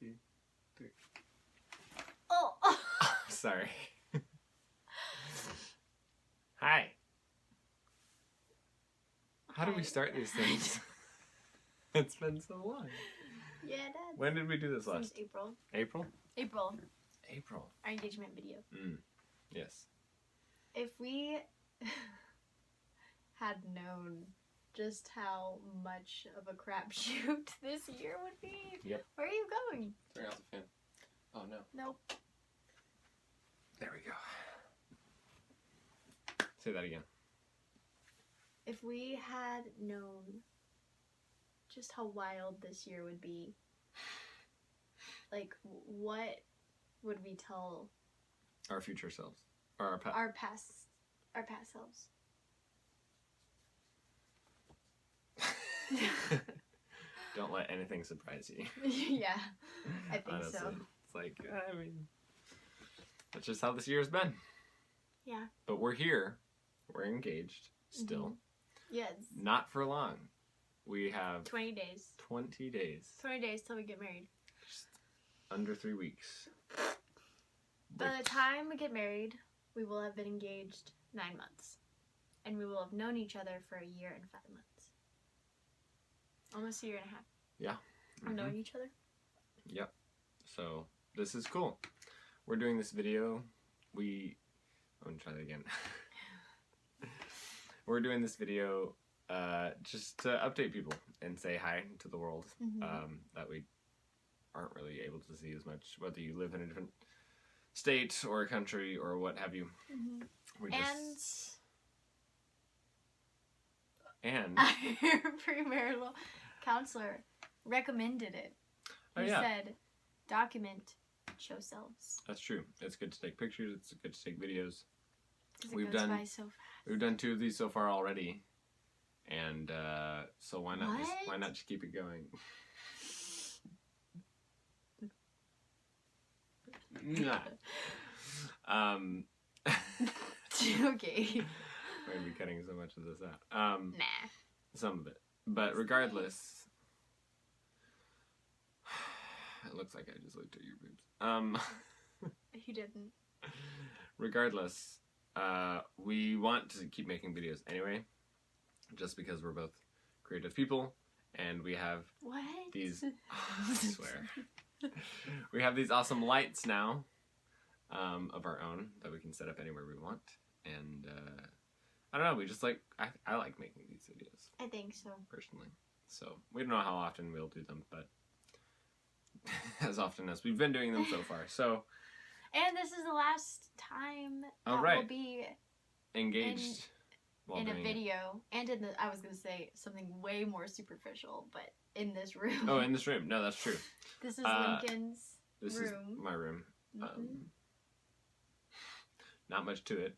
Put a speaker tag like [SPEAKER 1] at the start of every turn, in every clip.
[SPEAKER 1] 2, 3.
[SPEAKER 2] Oh!
[SPEAKER 1] Sorry. Hi. How do we start these things? It's been so long.
[SPEAKER 2] Yeah, it has.
[SPEAKER 1] When did we do this last?
[SPEAKER 2] Since April.
[SPEAKER 1] April?
[SPEAKER 2] April. Our engagement video.
[SPEAKER 1] Yes.
[SPEAKER 2] If we had known just how much of a crapshoot this year would be.
[SPEAKER 1] Yep.
[SPEAKER 2] Where are you going?
[SPEAKER 1] Turn out the fan. Oh no.
[SPEAKER 2] Nope.
[SPEAKER 1] There we go. Say that again.
[SPEAKER 2] If we had known just how wild this year would be, like, what would we tell
[SPEAKER 1] Our future selves. Or our past.
[SPEAKER 2] our past selves?
[SPEAKER 1] Don't let anything surprise you.
[SPEAKER 2] Yeah, I think
[SPEAKER 1] Honestly,
[SPEAKER 2] so.
[SPEAKER 1] it's like, I mean, that's just how this year's been.
[SPEAKER 2] Yeah.
[SPEAKER 1] But we're here. We're engaged still.
[SPEAKER 2] Yes.
[SPEAKER 1] Not for long. We have
[SPEAKER 2] 20 days.
[SPEAKER 1] 20 days.
[SPEAKER 2] 20 days till we get married.
[SPEAKER 1] Just under 3 weeks.
[SPEAKER 2] By the time we get married, we will have been engaged 9 months. And we will have known each other for a year and 5 months. Almost a year and a half.
[SPEAKER 1] Yeah.
[SPEAKER 2] Of knowing each other.
[SPEAKER 1] Yep. So, this is cool. We're doing this video. I'm going to try that again. We're doing this video just to update people and say hi to the world that we aren't really able to see as much, whether you live in a different state or a country or what have you. And
[SPEAKER 2] our premarital counselor recommended it. He said, document, show selves.
[SPEAKER 1] That's true. It's good to take pictures. It's good to take videos.
[SPEAKER 2] We've done so fast.
[SPEAKER 1] We've done 2 of these so far already, and so why not? Why not just keep it going?
[SPEAKER 2] Okay.
[SPEAKER 1] We're gonna be cutting so much of this out.
[SPEAKER 2] Nah.
[SPEAKER 1] Some of it, but regardless, it looks like I just looked at your boobs.
[SPEAKER 2] He didn't.
[SPEAKER 1] Regardless, we want to keep making videos anyway, just because we're both creative people, and we have these. I swear, we have these awesome lights now, of our own that we can set up anywhere we want, and I don't know. We just like I like making these videos.
[SPEAKER 2] I think so.
[SPEAKER 1] Personally, so we don't know how often we'll do them, but as often as we've been doing them so far. So.
[SPEAKER 2] And this is the last time that we'll be
[SPEAKER 1] engaged
[SPEAKER 2] in a video, and I was gonna say something way more superficial, but in this room.
[SPEAKER 1] Oh, in this room. No, that's true.
[SPEAKER 2] This is Lincoln's room.
[SPEAKER 1] This is my room. Not much to it,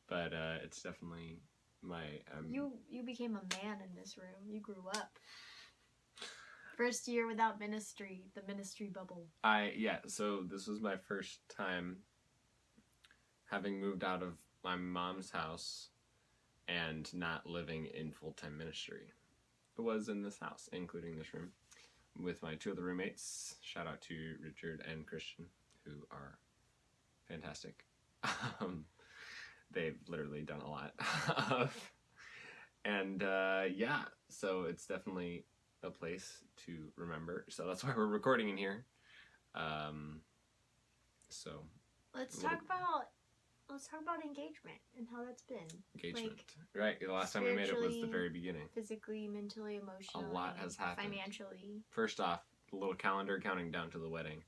[SPEAKER 1] but it's definitely my.
[SPEAKER 2] You became a man in this room. You grew up. First year without ministry, the ministry bubble.
[SPEAKER 1] So this was my first time having moved out of my mom's house and not living in full-time ministry. It was in this house, including this room, with my 2 other roommates. Shout out to Richard and Christian, who are fantastic. They've literally done a lot. And so it's definitely a place to remember, so that's why we're recording in here. So
[SPEAKER 2] let's talk about engagement and how that's been.
[SPEAKER 1] Engagement, right? The last time we made it was the very beginning.
[SPEAKER 2] Physically, mentally, emotionally.
[SPEAKER 1] A lot has happened.
[SPEAKER 2] Financially.
[SPEAKER 1] First off, the little calendar counting down to the wedding.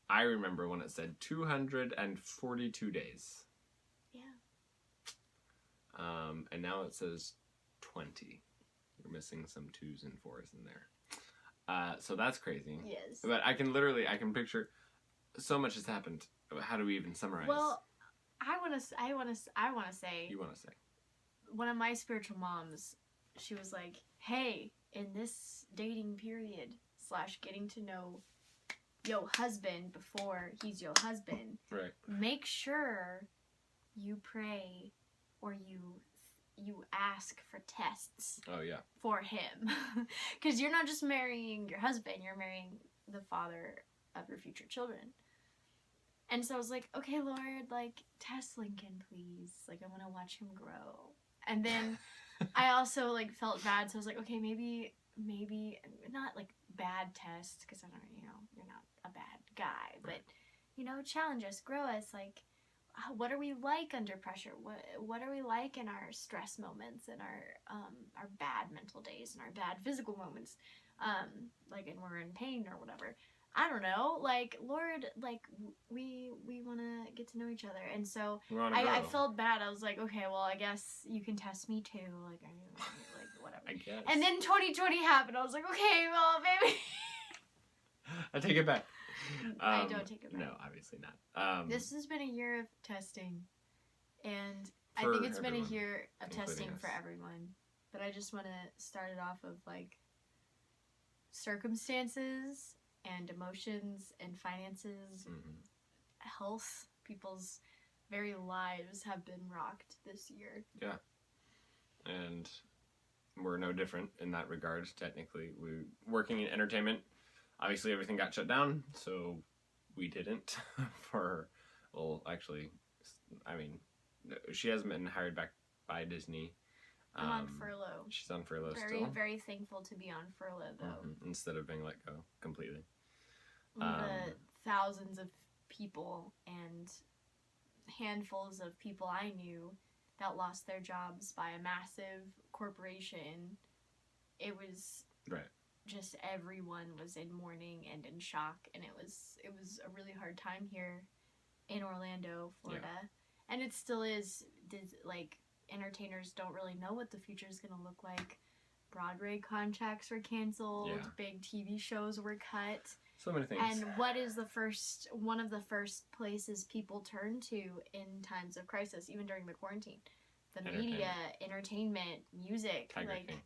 [SPEAKER 1] I remember when it said 242 days.
[SPEAKER 2] Yeah.
[SPEAKER 1] And now it says 20. You're missing some 2s and 4s in there. So that's crazy.
[SPEAKER 2] Yes.
[SPEAKER 1] But I can picture so much has happened. How do we even summarize?
[SPEAKER 2] Well, I want to say.
[SPEAKER 1] You want to say.
[SPEAKER 2] One of my spiritual moms, she was like, "Hey, in this dating period / getting to know your husband before he's your husband,
[SPEAKER 1] right?
[SPEAKER 2] Make sure you pray or you ask for tests.
[SPEAKER 1] Oh yeah.
[SPEAKER 2] For him, because you're not just marrying your husband; you're marrying the father of your future children. And so I was like, okay, Lord, like, test Lincoln, please. Like, I want to watch him grow. And then I also, like, felt bad. So I was like, okay, maybe not, like, bad test, because I don't, you're not a bad guy. But, challenge us, grow us. Like, what are we like under pressure? What are we like in our stress moments and our bad mental days and our bad physical moments? Like, and we're in pain or whatever. I don't know, like, Lord, like, we want to get to know each other, and so I felt bad. I was like, okay, well, I guess you can test me too, like, like, whatever.
[SPEAKER 1] I guess.
[SPEAKER 2] And then 2020 happened. I was like, okay, well, maybe.
[SPEAKER 1] I take it back.
[SPEAKER 2] I don't take it back.
[SPEAKER 1] No, obviously not.
[SPEAKER 2] This has been a year of testing, and I think it's been a year of testing for everyone, but I just want to start it off of, like, circumstances and emotions and finances, health, people's very lives have been rocked this year.
[SPEAKER 1] Yeah. And we're no different in that regard, technically. We're working in entertainment. Obviously, everything got shut down, so we didn't actually, I mean, she hasn't been hired back by Disney.
[SPEAKER 2] I'm on furlough.
[SPEAKER 1] She's on furlough still.
[SPEAKER 2] Very, very thankful to be on furlough, though.
[SPEAKER 1] Instead of being let go completely.
[SPEAKER 2] The thousands of people and handfuls of people I knew that lost their jobs by a massive corporation, it was just everyone was in mourning and in shock, and it was a really hard time here in Orlando, Florida. Yeah. And it still is. Like, entertainers don't really know what the future is going to look like. Broadway contracts were canceled. Yeah. Big TV shows were cut.
[SPEAKER 1] So many things.
[SPEAKER 2] And what is one of the first places people turn to in times of crisis, even during the quarantine? The media, entertainment, music.
[SPEAKER 1] Tiger King.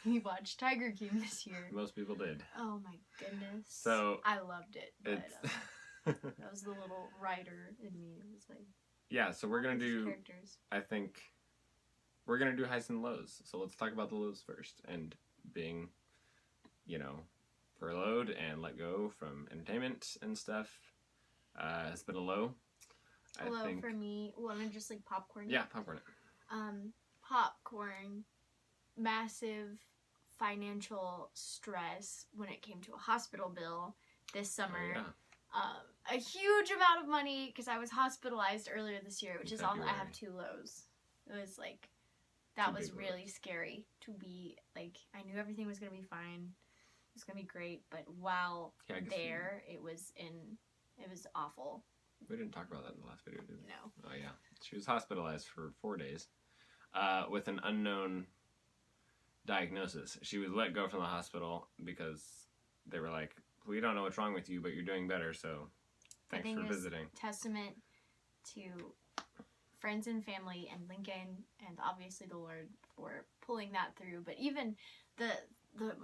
[SPEAKER 2] We watched Tiger King this year.
[SPEAKER 1] Most people did.
[SPEAKER 2] Oh my goodness.
[SPEAKER 1] So
[SPEAKER 2] I loved it. But, that was the little writer in me. It was like,
[SPEAKER 1] yeah, so we're going to do,
[SPEAKER 2] characters.
[SPEAKER 1] I think, we're going to do highs and lows. So let's talk about the lows first. And being, furloughed and let go from entertainment and stuff has been a low.
[SPEAKER 2] I think, for me. Want to just, like, popcorn?
[SPEAKER 1] Yeah, popcorn it.
[SPEAKER 2] Popcorn. Massive financial stress when it came to a hospital bill this summer. Oh, yeah. A huge amount of money because I was hospitalized earlier this year, which is all. I have 2 lows. It was like that was really scary to be like. I knew everything was gonna be fine. It was gonna be great, but while there, it was awful.
[SPEAKER 1] We didn't talk about that in the last video, did we?
[SPEAKER 2] No.
[SPEAKER 1] Oh yeah, she was hospitalized for 4 days, with an unknown diagnosis. She was let go from the hospital because they were like, we don't know what's wrong with you, but you're doing better, so thanks for visiting.
[SPEAKER 2] Testament to friends and family and Lincoln and obviously the Lord for pulling that through. But even the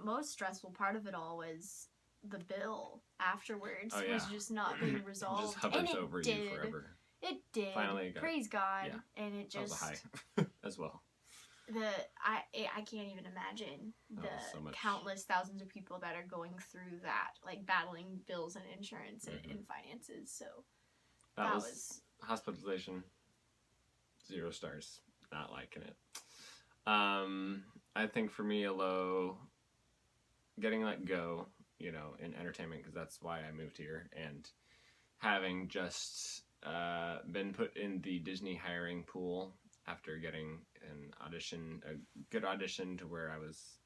[SPEAKER 2] most stressful part of it all was the bill afterwards was just not being resolved.
[SPEAKER 1] It just hovers over you forever.
[SPEAKER 2] It did. Finally, praise God, and it just
[SPEAKER 1] that was a high as well.
[SPEAKER 2] I can't even imagine the countless thousands of people that are going through that, like battling bills and insurance and finances. So that was
[SPEAKER 1] hospitalization. 0 stars. Not liking it. I think for me a low, getting let go, in entertainment, because that's why I moved here, and having just been put in the Disney hiring pool after getting a good audition to where I was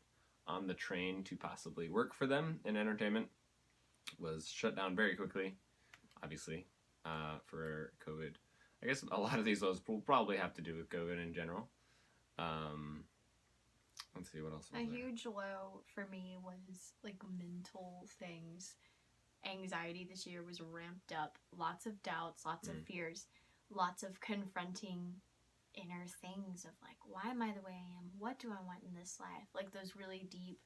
[SPEAKER 1] on the train to possibly work for them in entertainment, was shut down very quickly, obviously, for COVID. I guess a lot of these lows will probably have to do with COVID in general. Let's see, what else was there?
[SPEAKER 2] Huge low for me was, like, mental things. Anxiety this year was ramped up. Lots of doubts, lots of fears, lots of confronting inner things of, like, why am I the way I am? What do I want in this life? Like, those really deep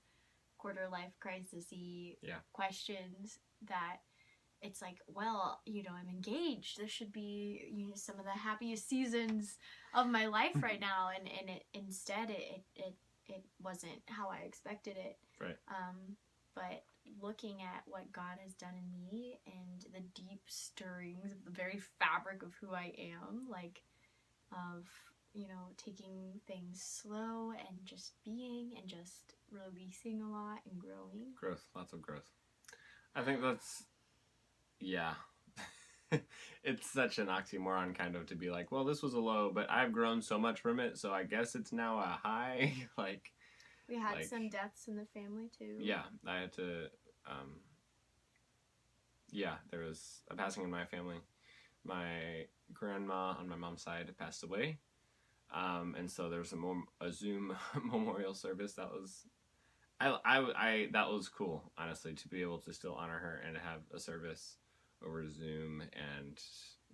[SPEAKER 2] quarter-life crisis-y questions that it's like, well, I'm engaged. This should be, some of the happiest seasons of my life right now. And it instead, it wasn't how I expected it.
[SPEAKER 1] Right.
[SPEAKER 2] but looking at what God has done in me and the deep stirrings of the very fabric of who I am, like, of, you know, taking things slow and just being and just releasing a lot and growing.
[SPEAKER 1] Growth, lots of growth. I think that's, yeah. It's such an oxymoron kind of to be like, well, this was a low, but I've grown so much from it, so I guess it's now a high. Like,
[SPEAKER 2] we had some deaths in the family too.
[SPEAKER 1] Yeah, I had to, there was a passing in my family. My grandma on my mom's side passed away. And so there was a Zoom memorial service that was, that was cool, honestly, to be able to still honor her and have a service over Zoom and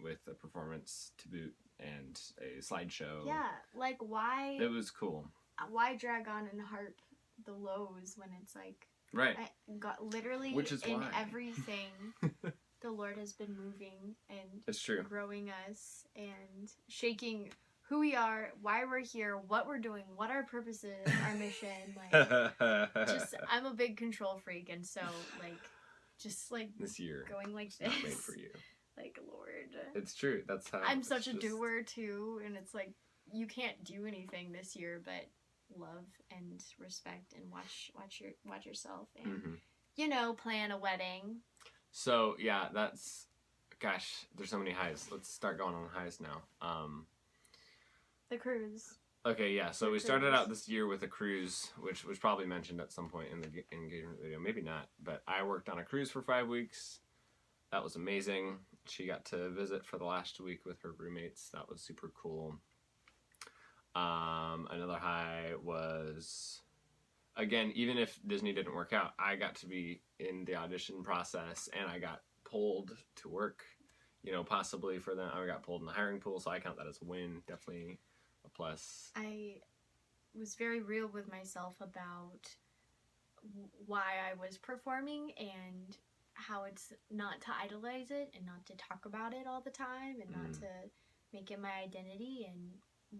[SPEAKER 1] with a performance to boot and a slideshow.
[SPEAKER 2] Yeah, like why?
[SPEAKER 1] It was cool.
[SPEAKER 2] Why drag on and harp the lows when it's like,
[SPEAKER 1] right?
[SPEAKER 2] I got literally
[SPEAKER 1] Which is
[SPEAKER 2] in
[SPEAKER 1] why.
[SPEAKER 2] everything. The Lord has been moving and
[SPEAKER 1] it's true.
[SPEAKER 2] Growing us and shaking who we are, why we're here, what we're doing, what our purpose is, our mission. Like, just I'm a big control freak, and so like, just like
[SPEAKER 1] this year
[SPEAKER 2] going like
[SPEAKER 1] it's
[SPEAKER 2] this.
[SPEAKER 1] Not made for you.
[SPEAKER 2] Like, Lord.
[SPEAKER 1] It's true. That's how
[SPEAKER 2] I'm such a doer too, and it's like you can't do anything this year but love and respect and watch yourself and you know, plan a wedding.
[SPEAKER 1] So yeah, that's, gosh, there's so many highs. Let's start going on highs now.
[SPEAKER 2] The cruise.
[SPEAKER 1] Okay, yeah. So we started out this year with a cruise, which was probably mentioned at some point in the engagement video. Maybe not, but I worked on a cruise for 5 weeks. That was amazing. She got to visit for the last week with her roommates. That was super cool. Another high was, again, even if Disney didn't work out, I got to be in the audition process and I got pulled to work, you know, possibly for them. I got pulled in the hiring pool, so I count that as a win. Definitely a plus.
[SPEAKER 2] I was very real with myself about why I was performing and how it's not to idolize it and not to talk about it all the time and not to make it my identity. And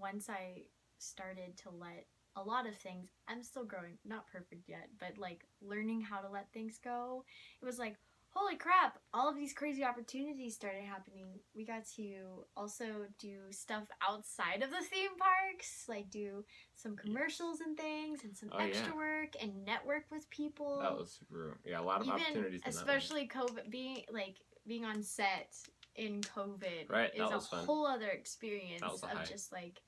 [SPEAKER 2] once I started to let a lot of things, I'm still growing, not perfect yet, but like learning how to let things go, it was like, holy crap, all of these crazy opportunities started happening. We got to also do stuff outside of the theme parks, like do some commercials and things and some extra work and network with people.
[SPEAKER 1] That was super, a lot of opportunities.
[SPEAKER 2] Especially COVID, being on set in COVID
[SPEAKER 1] right,
[SPEAKER 2] is a
[SPEAKER 1] fun.
[SPEAKER 2] Whole other experience of
[SPEAKER 1] high.
[SPEAKER 2] Just like,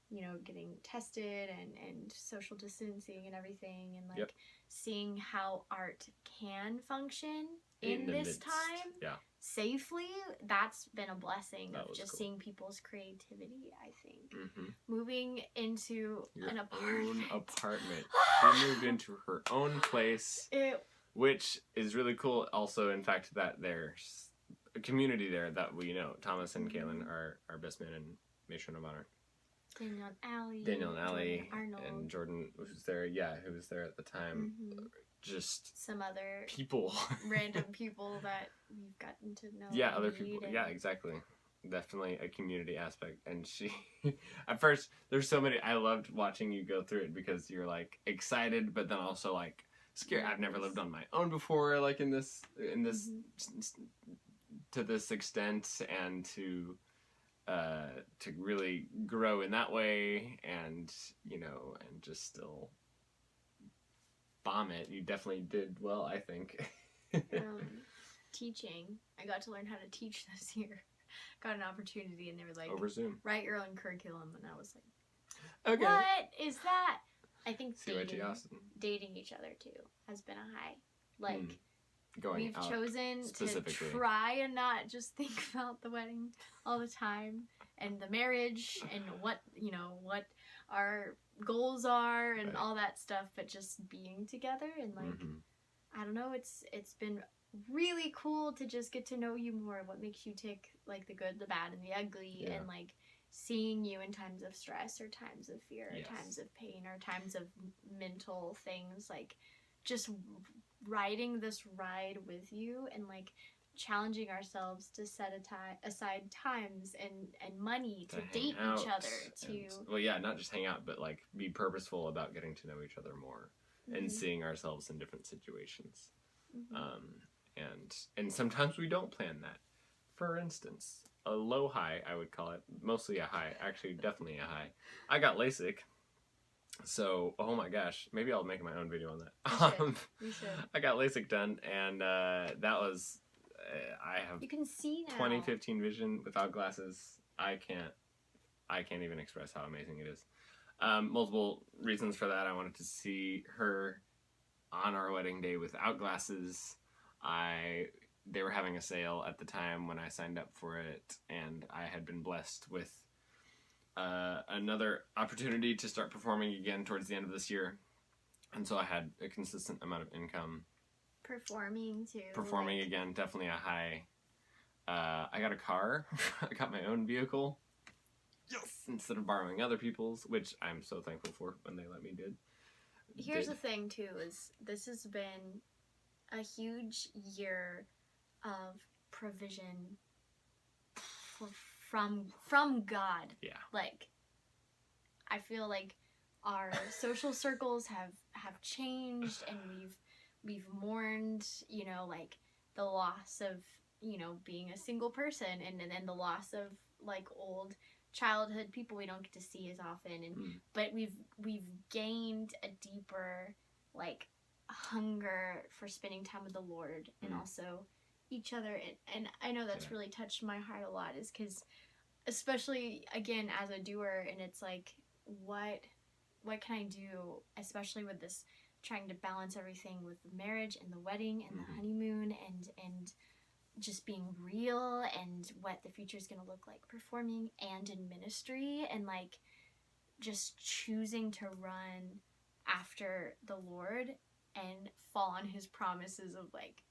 [SPEAKER 2] you know, getting tested and social distancing and everything, and like seeing how art can function in this time safely. That's been a blessing of just seeing people's creativity, I think. Moving into
[SPEAKER 1] your
[SPEAKER 2] an
[SPEAKER 1] own apartment. She moved into her own place, which is really cool. Also, in fact, that there's a community there that we know. Thomas and Kaylin are our best man and matron of honor. Daniel and Allie, and Jordan, who's there, who was there at the time. Just
[SPEAKER 2] some other
[SPEAKER 1] people,
[SPEAKER 2] random people that we've gotten to know.
[SPEAKER 1] Yeah, other people. Yeah, exactly. Definitely a community aspect. And she, at first, there's so many. I loved watching you go through it because you're like excited, but then also like scared. I've never lived on my own before, like in this to this extent, and to really grow in that way, and you know, and just still bomb it. You definitely did well, I think.
[SPEAKER 2] Teaching, I got to learn how to teach this year. Got an opportunity, and they were like,
[SPEAKER 1] over Zoom,
[SPEAKER 2] write your own curriculum, and I was like,
[SPEAKER 1] okay,
[SPEAKER 2] what is that? I think dating each other too has been a high. Like we've chosen to try and not just think about the wedding all the time and the marriage and what our goals are and all that stuff, but just being together and like I don't know, it's been really cool to just get to know you more, what makes you tick, like the good, the bad, and the ugly, and like seeing you in times of stress or times of fear or times of pain or times of mental things, like just riding this ride with you and like challenging ourselves to set aside times and money to date each other, to
[SPEAKER 1] not just hang out, but like be purposeful about getting to know each other more. and seeing ourselves in different situations. And sometimes we don't plan that. For instance, a low high, I would call it, mostly a high, actually definitely a high. I got LASIK, so oh my gosh, maybe I'll make my own video on that.
[SPEAKER 2] You should.
[SPEAKER 1] I got LASIK done, and that was I have
[SPEAKER 2] you can see now
[SPEAKER 1] 20/15 vision without glasses. I can't even express how amazing it is. Multiple reasons for that. I wanted to see her on our wedding day without glasses. They were having a sale at the time when I signed up for it, and I had been blessed with another opportunity to start performing again towards the end of this year, and so I had a consistent amount of income. Performing again, definitely a high. I got a car. I got my own vehicle. Yes! Instead of borrowing other people's, which I'm so thankful for when they let me do.
[SPEAKER 2] Here's the thing, too, is this has been a huge year of provision from God.
[SPEAKER 1] Yeah.
[SPEAKER 2] Like, I feel like our social circles have changed, and we've mourned, you know, like the loss of, you know, being a single person, and then the loss of like old childhood people we don't get to see as often, and but we've gained a deeper like hunger for spending time with the Lord and also each other, and I know that's really touched my heart a lot, is because especially again as a doer, and it's like what can I do, especially with this trying to balance everything with the marriage and the wedding and the honeymoon and just being real and what the future is going to look like performing and in ministry, and like just choosing to run after the Lord and fall on his promises of like,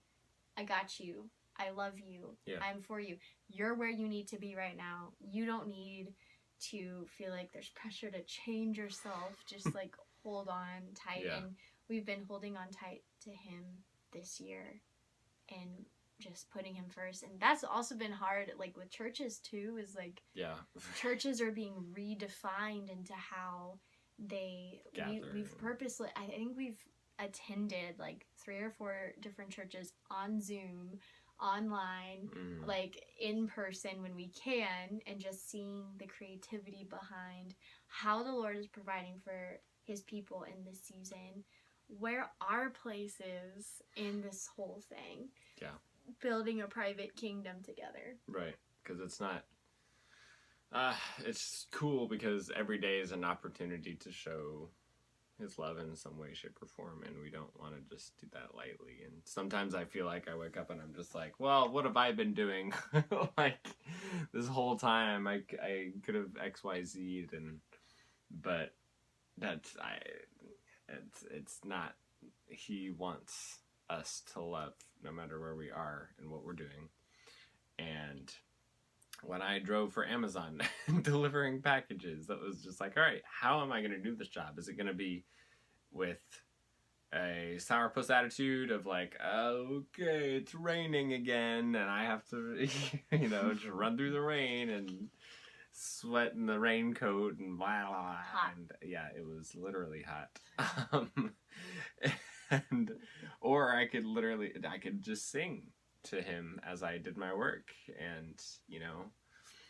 [SPEAKER 2] I got you, I love you, I'm for you, you're where you need to be right now, you don't need to feel like there's pressure to change yourself, just like hold on tight. And we've been holding on tight to him this year and just putting him first, and that's also been hard, like with churches too, is like churches are being redefined into how we've purposely, I think we've attended like 3 or 4 different churches on Zoom, online, like in person when we can, and just seeing the creativity behind how the Lord is providing for his people in this season, where our place is in this whole thing. Building a private kingdom together. Right,
[SPEAKER 1] because it's not it's cool because every day is an opportunity to show his love in some way, shape, or form, and we don't want to just do that lightly. And sometimes I feel like I wake up and I'm just like, well, what have I been doing? Like this whole time I could have XYZ'd, but it's not. He wants us to love no matter where we are and what we're doing. And when I drove for Amazon delivering packages, that was just like, all right, how am I going to do this job? Is it going to be with a sourpuss attitude of like, okay, it's raining again and I have to, you know, just run through the rain and sweat in the raincoat and blah, blah, blah. And yeah, it was literally hot. Or I could just sing to him as I did my work, and you know.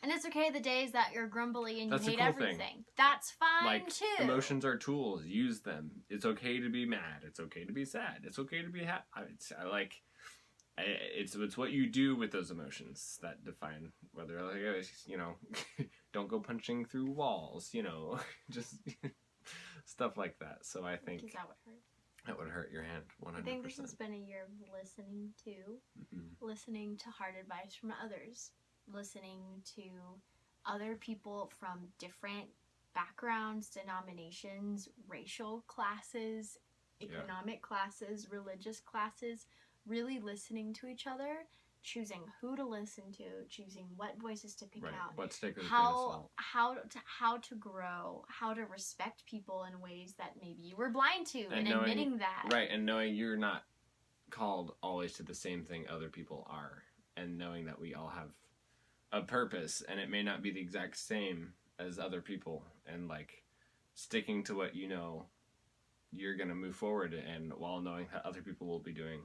[SPEAKER 2] And it's okay the days that you're grumbly and you hate everything. Thing. That's fine
[SPEAKER 1] like,
[SPEAKER 2] too.
[SPEAKER 1] Emotions are tools. Use them. It's okay to be mad. It's okay to be sad. It's okay to be happy. It's what you do with those emotions that define whether, like, you know, don't go punching through walls. You know, just stuff like that. So I think.
[SPEAKER 2] Because that would hurt.
[SPEAKER 1] That would hurt your hand, 100%.
[SPEAKER 2] I think this has been a year of listening to, listening to hard advice from others, listening to other people from different backgrounds, denominations, racial classes, economic classes, religious classes, really listening to each other, choosing who to listen to, choosing what voices to pick out,
[SPEAKER 1] what's taken
[SPEAKER 2] how to grow, how to respect people in ways that maybe you were blind to, and admitting that.
[SPEAKER 1] Right, and knowing you're not called always to the same thing other people are, and knowing that we all have a purpose, and it may not be the exact same as other people, and like sticking to what you know you're going to move forward, and while knowing that other people will be doing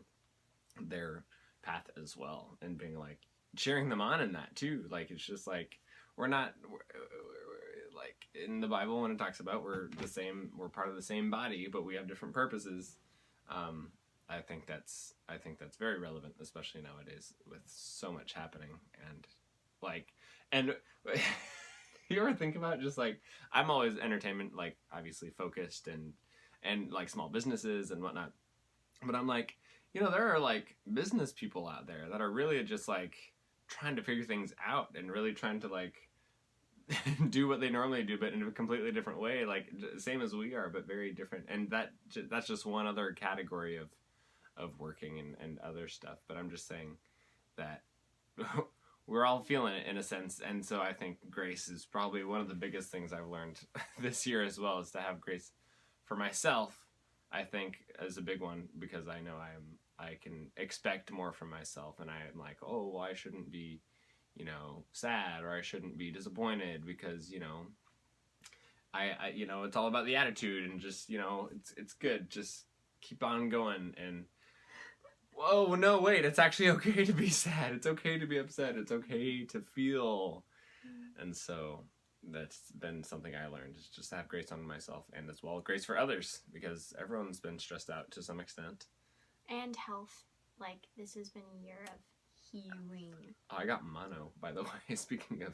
[SPEAKER 1] their path as well, and being like cheering them on in that too. Like, it's just like we're like in the Bible when it talks about we're part of the same body, but we have different purposes. I think that's very relevant, especially nowadays with so much happening. And you ever think about just like, I'm always entertainment, like obviously focused and like small businesses and whatnot, but I'm like, there are like business people out there that are really just like trying to figure things out and really trying to like do what they normally do, but in a completely different way, like same as we are, but very different. And that's just one other category of working and other stuff. But I'm just saying that we're all feeling it in a sense. And so I think grace is probably one of the biggest things I've learned this year as well, is to have grace for myself. I think is a big one, because I know I can expect more from myself, and I'm like, oh, well, I shouldn't be, sad, or I shouldn't be disappointed, because, I it's all about the attitude, and just, it's good. Just keep on going. And whoa, no, wait, it's actually okay to be sad. It's okay to be upset. It's okay to feel. And so that's been something I learned, is just to have grace on myself, and as well grace for others, because everyone's been stressed out to some extent.
[SPEAKER 2] And health. Like, this has been a year of healing.
[SPEAKER 1] Oh, I got mono, by the way, speaking of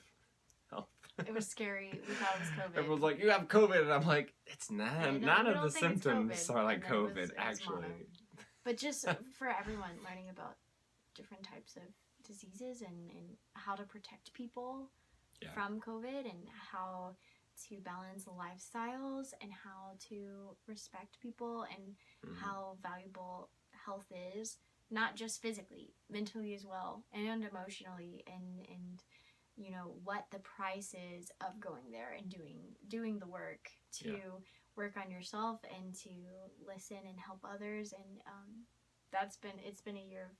[SPEAKER 1] health.
[SPEAKER 2] It was scary. We thought it was COVID.
[SPEAKER 1] Everyone's like, you have COVID, and I'm like, it's not. None of the symptoms are like COVID, it was actually.
[SPEAKER 2] But just for everyone, learning about different types of diseases and how to protect people from COVID, and how to balance lifestyles, and how to respect people, and how valuable health is, not just physically, mentally as well, and emotionally, and what the price is of going there and doing the work to work on yourself and to listen and help others. And it's been a year of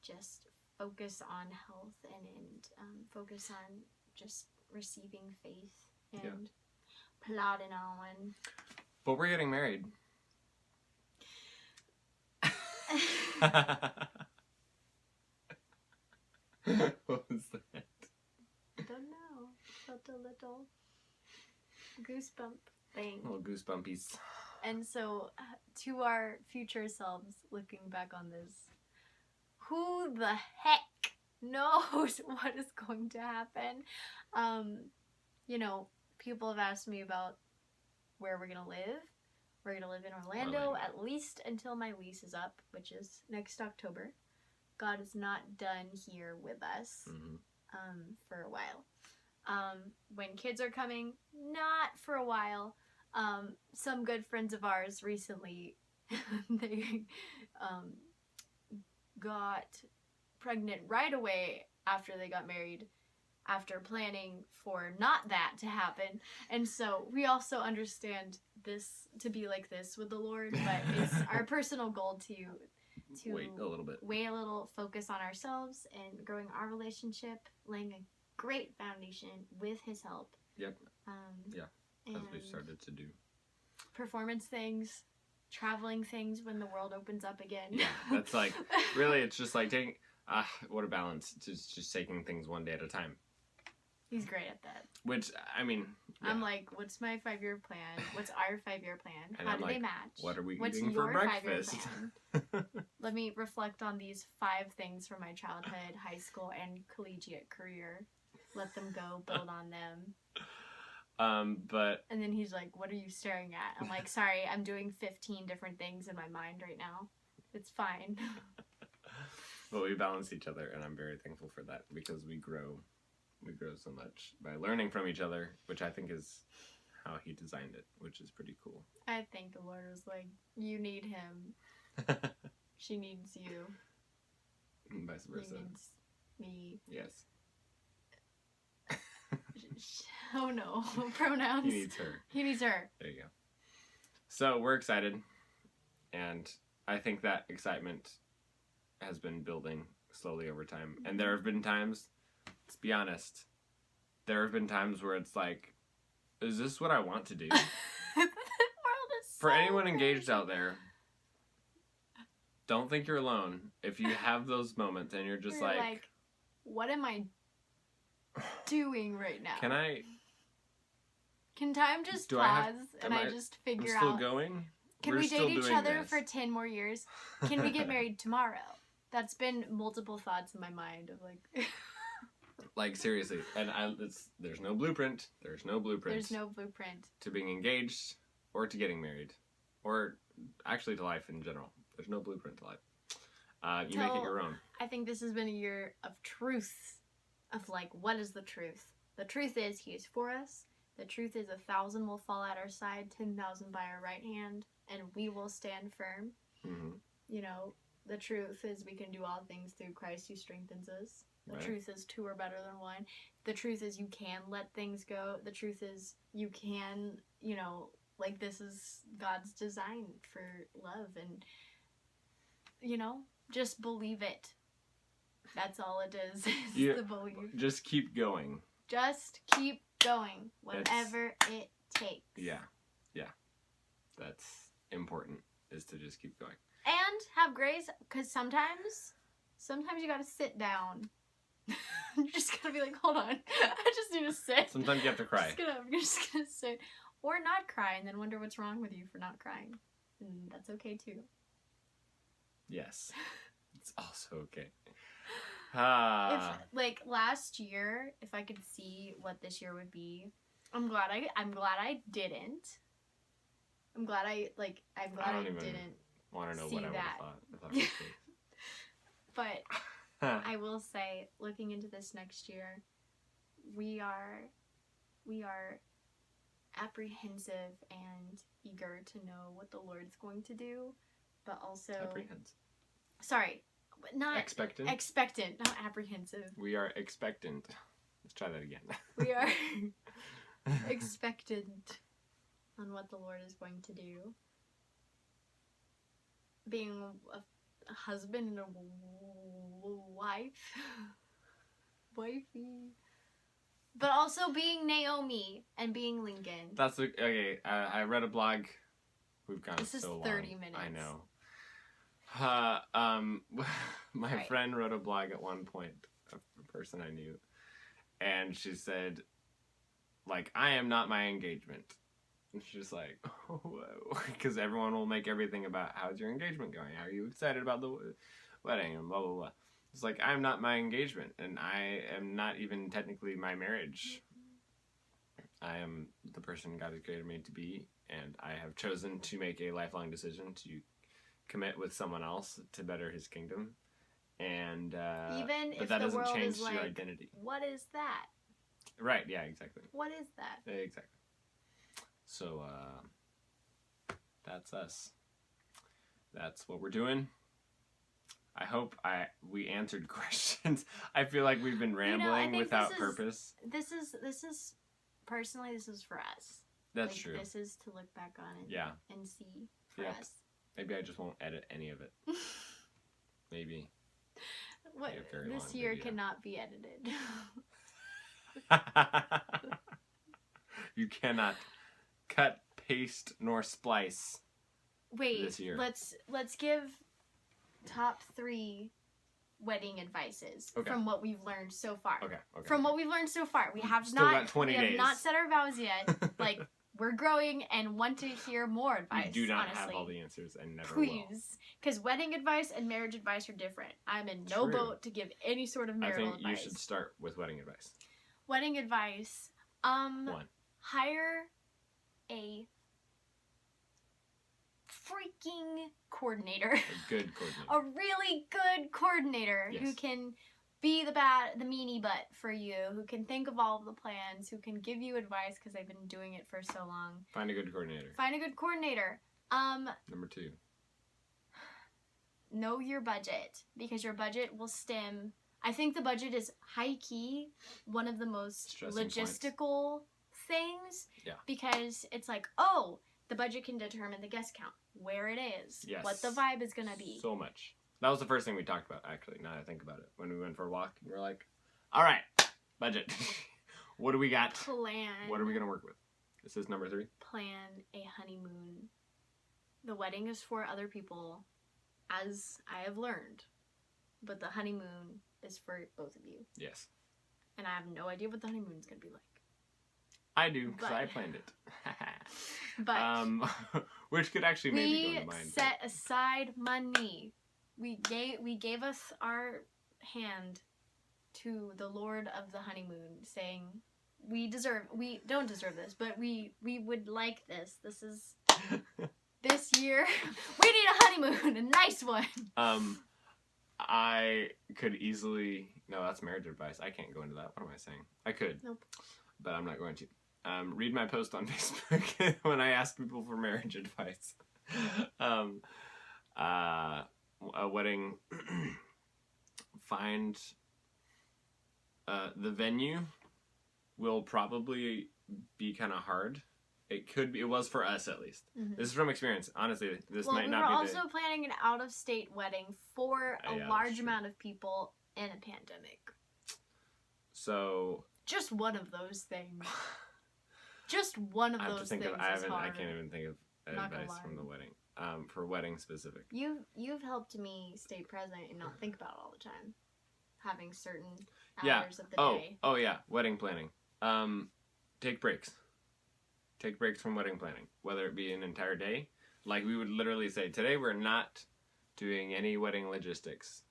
[SPEAKER 2] just focus on health and focus on just receiving faith and plodding on.
[SPEAKER 1] But we're getting married. What was that?
[SPEAKER 2] I don't know. Felt a little goosebump thing.
[SPEAKER 1] Little goosebumpies.
[SPEAKER 2] And so, to our future selves, looking back on this, who the heck knows what is going to happen? People have asked me about where we're gonna live. We're going to live in Orlando at least until my lease is up, which is next October. God is not done here with us for a while. When kids are coming, not for a while. Some good friends of ours recently, they got pregnant right away after they got married, after planning for not that to happen. And so we also understand this to be like this with the Lord, but it's our personal goal to
[SPEAKER 1] wait a little,
[SPEAKER 2] focus on ourselves and growing our relationship, laying a great foundation with His help.
[SPEAKER 1] Yep. As we've started to do.
[SPEAKER 2] Performance things, traveling things when the world opens up again.
[SPEAKER 1] Yeah, that's like, really, it's just like taking, what a balance, just taking things one day at a time.
[SPEAKER 2] He's great at that.
[SPEAKER 1] Which, I mean... Yeah.
[SPEAKER 2] I'm like, what's my 5-year plan? What's our 5-year plan?
[SPEAKER 1] And
[SPEAKER 2] How
[SPEAKER 1] I'm
[SPEAKER 2] do
[SPEAKER 1] like,
[SPEAKER 2] they match?
[SPEAKER 1] What are we
[SPEAKER 2] What's
[SPEAKER 1] eating
[SPEAKER 2] your
[SPEAKER 1] for breakfast?
[SPEAKER 2] 5-year plan? Let me reflect on these 5 things from my childhood, high school, and collegiate career. Let them go, build on them.
[SPEAKER 1] But...
[SPEAKER 2] And then he's like, what are you staring at? I'm like, sorry, I'm doing 15 different things in my mind right now. It's fine.
[SPEAKER 1] But we balance each other, and I'm very thankful for that, because we grow so much by learning from each other, which I think is how He designed it, which is pretty cool.
[SPEAKER 2] I think the Lord was like, you need him. She needs you.
[SPEAKER 1] And vice versa.
[SPEAKER 2] He needs me.
[SPEAKER 1] Yes.
[SPEAKER 2] Oh no, pronouns.
[SPEAKER 1] He needs her.
[SPEAKER 2] He needs her.
[SPEAKER 1] There you go. So we're excited, and I think that excitement has been building slowly over time. And there have been times, let's be honest, there have been times where it's like, is this what I want to do?
[SPEAKER 2] The world is
[SPEAKER 1] For anyone engaged out there, don't think you're alone. If you have those moments and you're just like,
[SPEAKER 2] what am I doing right now? Can time just pause I just figure out?
[SPEAKER 1] I'm still going?
[SPEAKER 2] Can we date each other for 10 more years? Can we get married tomorrow? That's been multiple thoughts in my mind of like...
[SPEAKER 1] Like, seriously. And there's no blueprint. There's no blueprint to being engaged or to getting married. Or actually to life in general. There's no blueprint to life. You make it your own.
[SPEAKER 2] I think this has been a year of truth. Of like, what is the truth? The truth is he is for us. The truth is 1,000 will fall at our side, 10,000 by our right hand, and we will stand firm.
[SPEAKER 1] Mm-hmm.
[SPEAKER 2] You know, the truth is we can do all things through Christ who strengthens us. The truth is 2 are better than 1. The truth is you can let things go. The truth is you can, you know, like this is God's design for love. And, you know, just believe it. That's all it is the belief.
[SPEAKER 1] Just keep going.
[SPEAKER 2] Just keep going. Whatever it takes.
[SPEAKER 1] Yeah. Yeah. That's important, is to just keep going.
[SPEAKER 2] And have grace, because sometimes you gotta sit down. You're just gonna be like, hold on, I just need to sit.
[SPEAKER 1] Sometimes you have to cry.
[SPEAKER 2] You're just gonna sit. Or not cry and then wonder what's wrong with you for not crying. And that's okay too.
[SPEAKER 1] Yes. It's also okay. Ah.
[SPEAKER 2] If, like, last year, if I could see what this year would be, I'm glad I didn't. I'm glad I didn't
[SPEAKER 1] want to know
[SPEAKER 2] see
[SPEAKER 1] what I would
[SPEAKER 2] that.
[SPEAKER 1] have thought.
[SPEAKER 2] But I will say, looking into this next year, we are apprehensive and eager to know what the Lord's going to do, but also not
[SPEAKER 1] expectant,
[SPEAKER 2] not apprehensive.
[SPEAKER 1] We are expectant. Let's try that again.
[SPEAKER 2] We are expectant on what the Lord is going to do. Being a husband and a wifey. But also being Naomi and being Lincoln.
[SPEAKER 1] That's okay. I read a blog. We've gone
[SPEAKER 2] this
[SPEAKER 1] so long.
[SPEAKER 2] This is 30 minutes.
[SPEAKER 1] I know. My friend wrote a blog at one point, a person I knew, and she said, like, I am not my engagement. And she's like, oh, whoa, because everyone will make everything about how's your engagement going? Are you excited about the wedding? And blah, blah, blah. It's like, I'm not my engagement, and I am not even technically my marriage. I am the person God has created me to be, and I have chosen to make a lifelong decision to commit with someone else to better his kingdom. And
[SPEAKER 2] even
[SPEAKER 1] but
[SPEAKER 2] if
[SPEAKER 1] that
[SPEAKER 2] the
[SPEAKER 1] doesn't
[SPEAKER 2] world
[SPEAKER 1] change
[SPEAKER 2] is
[SPEAKER 1] your
[SPEAKER 2] like,
[SPEAKER 1] identity.
[SPEAKER 2] What is that?
[SPEAKER 1] Right, yeah, exactly.
[SPEAKER 2] What is that?
[SPEAKER 1] Exactly. So that's us. That's what we're doing. I hope we answered questions. I feel like we've been rambling without purpose.
[SPEAKER 2] This is personally, this is for us.
[SPEAKER 1] That's true.
[SPEAKER 2] This is to look back on it and see for us.
[SPEAKER 1] Maybe I just won't edit any of it. Maybe.
[SPEAKER 2] What? This year cannot be edited.
[SPEAKER 1] You cannot cut, paste, nor splice.
[SPEAKER 2] Wait,
[SPEAKER 1] this year.
[SPEAKER 2] Let's give top 3 wedding advices from what we've learned so far.
[SPEAKER 1] Okay.
[SPEAKER 2] From what we've learned so far, we have
[SPEAKER 1] still got 20 days.
[SPEAKER 2] have not set our vows yet. Like, we're growing and want to hear more advice.
[SPEAKER 1] We do not
[SPEAKER 2] honestly.
[SPEAKER 1] have all the answers and never will.
[SPEAKER 2] Please, because wedding advice and marriage advice are different. I'm in no boat to give any sort of marital advice.
[SPEAKER 1] I think you should start with wedding advice.
[SPEAKER 2] Wedding advice.
[SPEAKER 1] 1.
[SPEAKER 2] Hire a freaking coordinator.
[SPEAKER 1] A good coordinator.
[SPEAKER 2] A really good coordinator who can be the meanie butt for you, who can think of all of the plans, who can give you advice because they've been doing it for so long.
[SPEAKER 1] Find a good coordinator. Number 2.
[SPEAKER 2] Know your budget, because your budget will stem. I think the budget is high-key one of the most
[SPEAKER 1] stressing
[SPEAKER 2] logistical things.
[SPEAKER 1] Yeah. Because
[SPEAKER 2] it's like, oh, the budget can determine the guest count, where it is, what the vibe is going to be.
[SPEAKER 1] So much. That was the first thing we talked about, actually, now that I think about it. When we went for a walk, we were like, all right, budget. What do we got?
[SPEAKER 2] Plan.
[SPEAKER 1] What are we going to work with? This is number 3.
[SPEAKER 2] Plan a honeymoon the wedding is for other people, as I have learned. But the honeymoon is for both of you.
[SPEAKER 1] Yes.
[SPEAKER 2] And I have no idea what the honeymoon's going to be like.
[SPEAKER 1] I do, because I planned it.
[SPEAKER 2] But
[SPEAKER 1] which could actually maybe go to mine.
[SPEAKER 2] We set aside money. We gave us our hand to the Lord of the honeymoon, saying we don't deserve this, but we would like this. This is this year. We need a honeymoon, a nice one.
[SPEAKER 1] I could easily... No, that's marriage advice. I can't go into that. What am I saying? I could.
[SPEAKER 2] Nope.
[SPEAKER 1] But I'm not going to. Read my post on Facebook when I asked people for marriage advice. A wedding... Find... the venue will probably be kind of hard. It was for us, at least. Mm-hmm. This is from experience. Honestly, this might not be
[SPEAKER 2] we were also planning an out-of-state wedding for a large amount of people in a pandemic.
[SPEAKER 1] So... Just
[SPEAKER 2] one of those things. Just one of those things is hard.
[SPEAKER 1] I can't even think of advice from the wedding. For wedding specific.
[SPEAKER 2] You've helped me stay present and not think about it all the time. Having certain hours of the day.
[SPEAKER 1] Oh yeah, wedding planning. Take breaks. Take breaks from wedding planning, whether it be an entire day. Like we would literally say, today we're not doing any wedding logistics.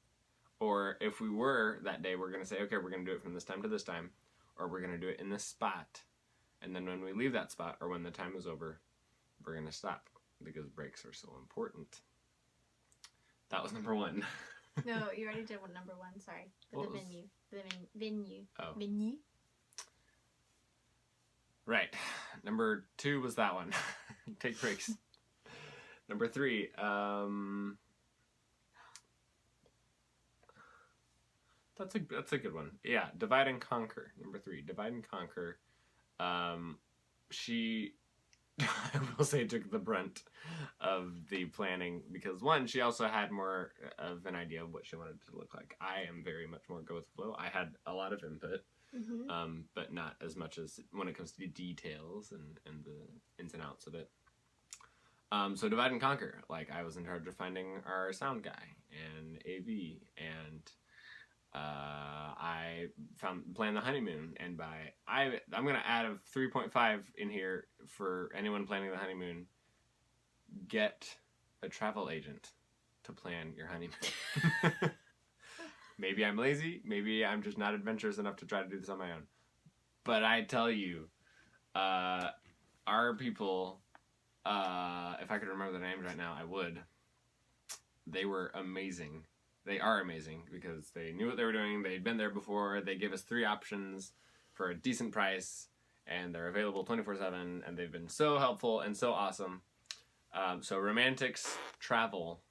[SPEAKER 1] Or if we were that day, we're going to say, okay, we're going to do it from this time to this time. Or we're going to do it in this spot. And then when we leave that spot, or when the time is over, we're going to stop. Because breaks are so important. That was number one.
[SPEAKER 2] No, you already did number one, sorry. For the venue. Venue.
[SPEAKER 1] Oh.
[SPEAKER 2] Venue.
[SPEAKER 1] Right. Number 2 was that one. Take breaks. Number 3, that's a good one. Yeah, divide and conquer. Number 3, divide and conquer. She, I will say, took the brunt of the planning because, one, she also had more of an idea of what she wanted to look like. I am very much more go with the flow. I had a lot of input. Mm-hmm. But not as much as when it comes to the details and the ins and outs of it. So divide and conquer. Like, I was in charge of finding our sound guy and AV, and I planned the honeymoon. And I'm going to add a 3.5 in here for anyone planning the honeymoon. Get a travel agent to plan your honeymoon. Maybe I'm lazy. Maybe I'm just not adventurous enough to try to do this on my own. But I tell you, our people, if I could remember their names right now, I would. They were amazing. They are amazing because they knew what they were doing. They'd been there before. They gave us 3 options for a decent price. And they're available 24/7. And they've been so helpful and so awesome. So Romantics Travel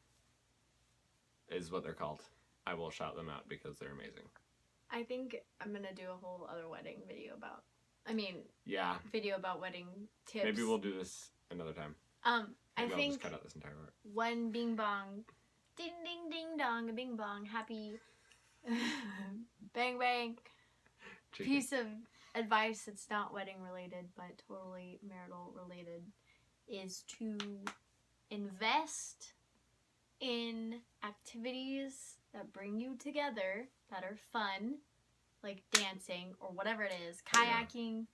[SPEAKER 1] is what they're called. I will shout them out because they're amazing.
[SPEAKER 2] I think I'm going to do a whole other wedding video about...
[SPEAKER 1] Yeah.
[SPEAKER 2] Video about wedding tips.
[SPEAKER 1] Maybe we'll do this another time.
[SPEAKER 2] I think...
[SPEAKER 1] I'll just cut out this entire part.
[SPEAKER 2] One bing bong... Ding ding ding dong, a bing bong, happy... bang bang...
[SPEAKER 1] Chicken.
[SPEAKER 2] Piece of advice that's not wedding related, but totally marital related, is to invest in activities that bring you together, that are fun, like dancing or whatever it is, kayaking,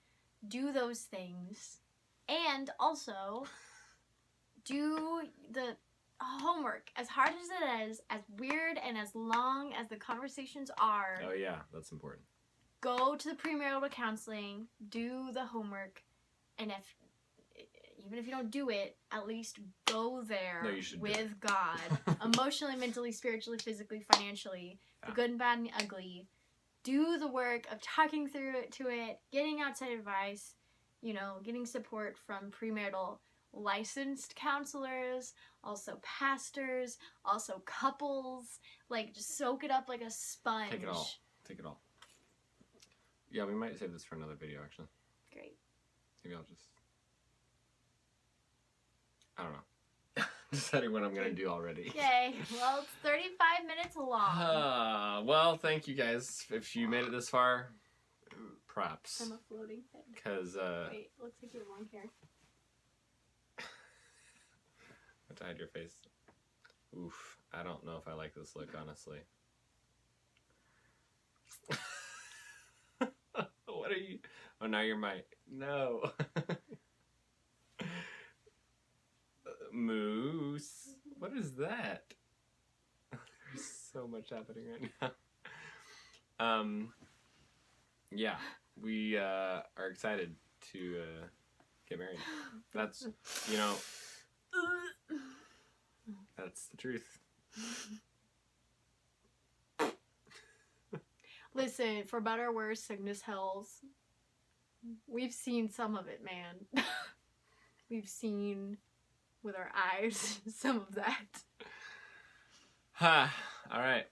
[SPEAKER 2] do those things, and also do the homework, as hard as it is, as weird and as long as the conversations are.
[SPEAKER 1] Oh yeah, that's important.
[SPEAKER 2] Go to the premarital counseling, do the homework, and even if you don't do it, at least go there with God. Emotionally, mentally, spiritually, physically, financially, the good and bad and the ugly. Do the work of talking through it, getting outside advice, getting support from premarital licensed counselors, also pastors, also couples. Like, just soak it up like a sponge.
[SPEAKER 1] Take it all. Yeah, we might save this for another video, actually.
[SPEAKER 2] Great.
[SPEAKER 1] Maybe I'll just... I don't know. Deciding what I'm going to do already.
[SPEAKER 2] Yay. Well, it's 35 minutes long.
[SPEAKER 1] Well, thank you guys. If you made it this far, props.
[SPEAKER 2] I'm a floating head.
[SPEAKER 1] Because,
[SPEAKER 2] Wait, looks like you have long hair.
[SPEAKER 1] to hide your face. Oof. I don't know if I like this look, honestly. What are you? Oh, now you're my... No. Moose. What is that? There's so much happening right now. Yeah, we are excited to get married. That's, you know, that's the truth.
[SPEAKER 2] Listen, for better or worse, sickness, hells. We've seen some of it, man. We've seen with our eyes some of that.
[SPEAKER 1] Ha! All right.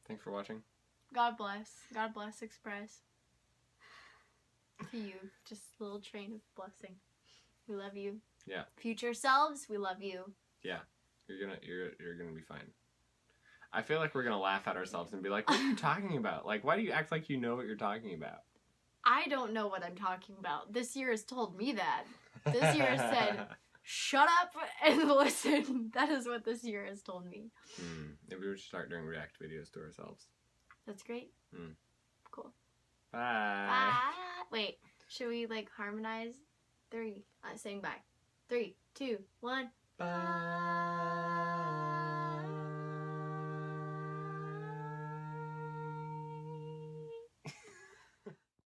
[SPEAKER 1] Thanks for watching.
[SPEAKER 2] God bless. God bless Express. To you. Just a little train of blessing. We love you.
[SPEAKER 1] Yeah.
[SPEAKER 2] Future selves, we love you.
[SPEAKER 1] Yeah. You're gonna be fine. I feel like we're gonna laugh at ourselves and be like, what are you talking about? Like, why do you act like you know what you're talking about?
[SPEAKER 2] I don't know what I'm talking about. This year has told me that. This year has said, shut up and listen. That is what this year has told me.
[SPEAKER 1] Maybe we should start doing react videos to ourselves.
[SPEAKER 2] That's great. Cool.
[SPEAKER 1] Bye.
[SPEAKER 2] Bye. Wait, should we like harmonize? 3. Saying bye. 3, 2, 1.
[SPEAKER 1] Bye.